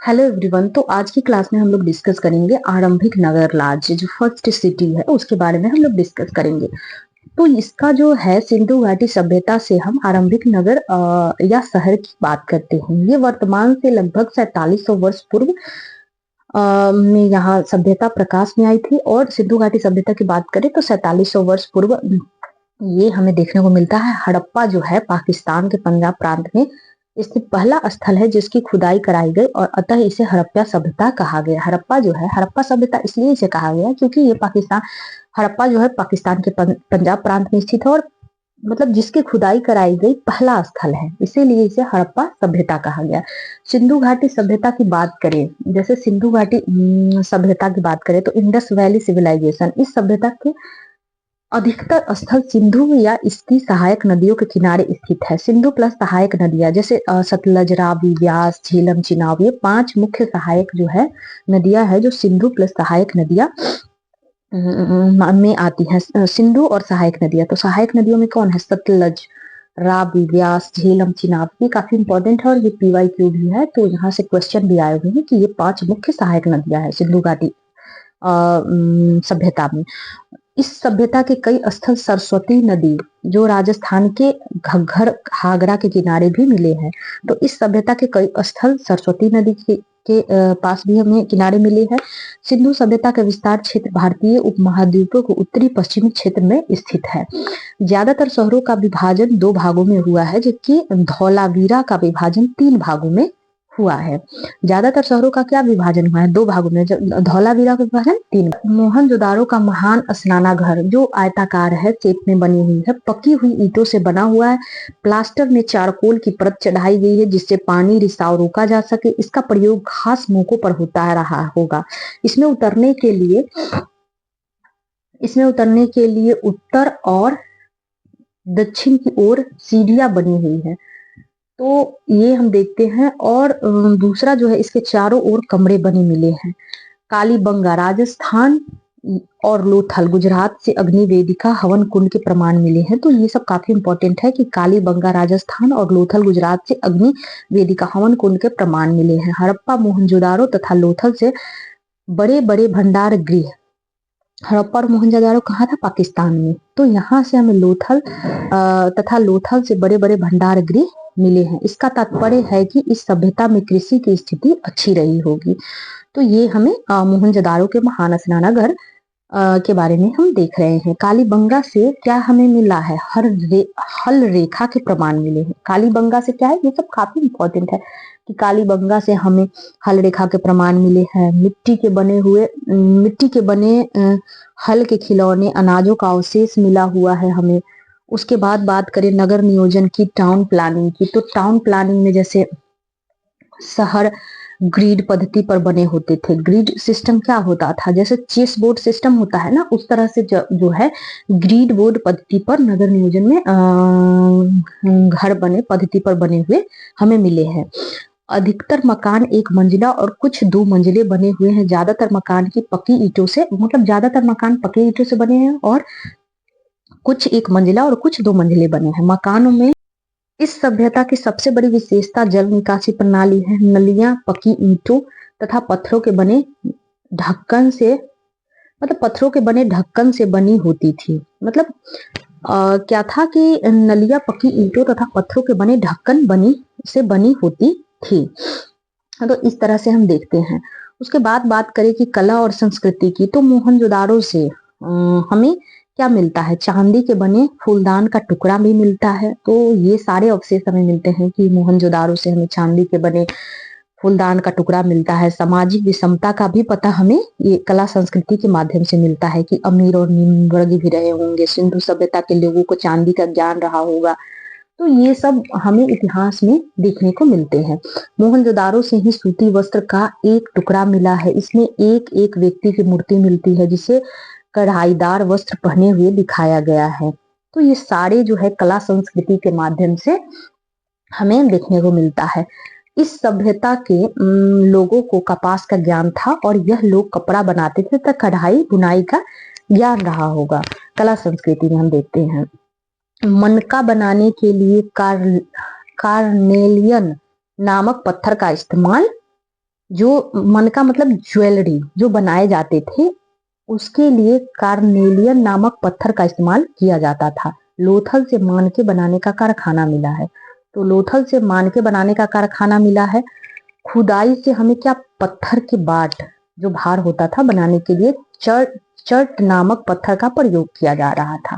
Hello everyone. तो आज की क्लास में हम लोग डिस्कस करेंगे आरंभिक नगर राज्य, जो फर्स्ट सिटी है उसके बारे में हम लोग डिस्कस करेंगे। तो इसका जो है सिंधु घाटी सभ्यता से हम आरंभिक नगर या शहर की बात करते हैं। ये वर्तमान से लगभग 4700 वर्ष पूर्व में यहाँ सभ्यता प्रकाश में आई थी। और सिंधु घाटी सभ्यता की बात करें तो 4700 वर्ष पूर्व ये हमें देखने को मिलता है। हड़प्पा जो है पाकिस्तान के पंजाब प्रांत में स्थित पहला स्थल है जिसकी खुदाई कराई गई और अतः इसे हड़प्पा सभ्यता कहा गया। हड़प्पा जो है हड़प्पा सभ्यता इसलिए इसे कहा गया क्योंकि ये पाकिस्तान हड़प्पा जो है पाकिस्तान के पंजाब प्रांत में स्थित है और मतलब जिसकी खुदाई कराई गई पहला स्थल है, इसीलिए इसे हड़प्पा सभ्यता कहा गया। सिंधु घाटी सभ्यता की बात करें, जैसे सिंधु घाटी सभ्यता की बात करें तो इंडस वैली सिविलाइजेशन इस सभ्यता के अधिकतर स्थल सिंधु या इसकी सहायक नदियों के किनारे स्थित है। सिंधु प्लस सहायक नदियां जैसे सतलज, रावी, व्यास, झेलम, चिनाब, ये 5 मुख्य सहायक जो है नदियां है जो सिंधु प्लस सहायक नदियां में आती हैं। सिंधु और सहायक नदियां, तो सहायक नदियों में कौन है? सतलज, रावी, व्यास, झेलम, चिनाब। ये काफी इंपॉर्टेंट है और ये PYQ भी है, तो यहाँ से क्वेश्चन भी आए हुए हैं कि ये 5 मुख्य सहायक नदियां है सिंधु घाटी सभ्यता में। इस सभ्यता के कई स्थल सरस्वती नदी जो राजस्थान के घग्गर हागरा के किनारे भी मिले हैं। तो इस सभ्यता के कई स्थल सरस्वती नदी के पास भी हमें किनारे मिले हैं। सिंधु सभ्यता का विस्तार क्षेत्र भारतीय उपमहाद्वीपों के उत्तरी पश्चिमी क्षेत्र में स्थित है। ज्यादातर शहरों का विभाजन 2 भागों में हुआ है, जबकि धौलावीरा का विभाजन 3 भागों में हुआ है। ज्यादातर शहरों का क्या विभाजन हुआ है? 2 भागों में। धौलावीरा का विभाजन 3। मोहनजोदारो का महान स्नानाघर जो आयताकार है, शेप में बनी हुई है, पकी हुई ईंटों से बना हुआ है। प्लास्टर में चारकोल की परत चढ़ाई गई है जिससे पानी रिसाव रोका जा सके। इसका प्रयोग खास मौकों पर होता रहा होगा। इसमें उतरने के लिए उत्तर और दक्षिण की ओर सीढ़ियां बनी हुई है। तो ये हम देखते हैं। और दूसरा जो है, इसके चारों ओर कमरे बने मिले हैं। कालीबंगा राजस्थान और लोथल गुजरात से अग्नि वेदिका हवन कुंड के प्रमाण मिले हैं। तो ये सब काफी इंपॉर्टेंट है कि कालीबंगा राजस्थान और लोथल गुजरात से अग्नि वेदिका हवन कुंड के प्रमाण मिले हैं। हड़प्पा, मोहनजोदारो तथा लोथल से बड़े बड़े भंडार गृह। हड़प्पा और मोहनजोदारो कहाँ था? पाकिस्तान में। तो यहाँ से हमें लोथल से बड़े बड़े भंडार गृह मिले हैं। इसका तात्पर्य है कि इस सभ्यता में कृषि की स्थिति अच्छी रही होगी। तो ये हमें मोहनजोदारो के महान स्नानागार के बारे में हम देख रहे हैं। कालीबंगा से क्या हमें मिला है? हल रेखा के प्रमाण मिले हैं। कालीबंगा से क्या है? ये सब काफी इंपॉर्टेंट है कि कालीबंगा से हमें हल रेखा के प्रमाण मिले हैं। मिट्टी के बने हल के खिलौने, अनाजों का अवशेष मिला हुआ है हमें। उसके बाद बात करें नगर नियोजन की, टाउन प्लानिंग की, तो टाउन प्लानिंग में जैसे शहर ग्रिड पद्धति पर बने होते थे। ग्रिड सिस्टम क्या होता था? जैसे चेस बोर्ड सिस्टम होता है ना, उस तरह से जो है ग्रिड बोर्ड पद्धति पर नगर नियोजन में घर बने पद्धति पर बने हुए हमें मिले हैं। अधिकतर मकान 1 मंजिला और कुछ 2 मंजिले बने हुए हैं। ज्यादातर मकान ज्यादातर मकान पक्की ईंटों से बने हैं और कुछ 1 मंजिला और कुछ 2 मंजिले बने हैं। मकानों में इस सभ्यता की सबसे बड़ी विशेषता जल निकासी प्रणाली है। नलियां पक्की ईंटों तथा पत्थरों के बने ढक्कन से बनी होती थी। मतलब क्या था कि नलियां पक्की ईंटों तथा पत्थरों के बने ढक्कन बनी होती थी। तो इस तरह से हम देखते हैं। उसके बाद बात करें कि कला और संस्कृति की, तो मोहनजोदारो से हमें क्या मिलता है? चांदी के बने फूलदान का टुकड़ा भी मिलता है। तो ये सारे अवशेष हमें मिलते हैं कि मोहनजोदारो से हमें चांदी के बने फूलदान का टुकड़ा मिलता है। सामाजिक विषमता का भी पता हमें ये कला संस्कृति के माध्यम से मिलता है कि अमीर और निम्न वर्ग भी रहे होंगे। सिंधु सभ्यता के लोगों को चांदी का ज्ञान रहा होगा। तो ये सब हमें इतिहास में देखने को मिलते हैं। मोहनजोदारो से ही सूती वस्त्र का एक टुकड़ा मिला है। इसमें एक एक व्यक्ति की मूर्ति मिलती है जिसे कढ़ाईदार वस्त्र पहने हुए दिखाया गया है। तो ये सारे जो है कला संस्कृति के माध्यम से हमें देखने को मिलता है। इस सभ्यता के लोगों को कपास का ज्ञान था और यह लोग कपड़ा बनाते थे तथा कढ़ाई बुनाई का ज्ञान रहा होगा। कला संस्कृति में हम देखते हैं मनका बनाने के लिए कार्नेलियन नामक पत्थर का इस्तेमाल जो मन का मतलब ज्वेलरी जो बनाए जाते थे, उसके लिए कार्नेलियन नामक पत्थर का इस्तेमाल किया जाता था। लोथल से मानके बनाने का कारखाना मिला है। तो लोथल से मानके बनाने का कारखाना मिला है। खुदाई से हमें क्या, पत्थर के बाट जो भार होता था बनाने के लिए चर्ट नामक पत्थर का प्रयोग किया जा रहा था।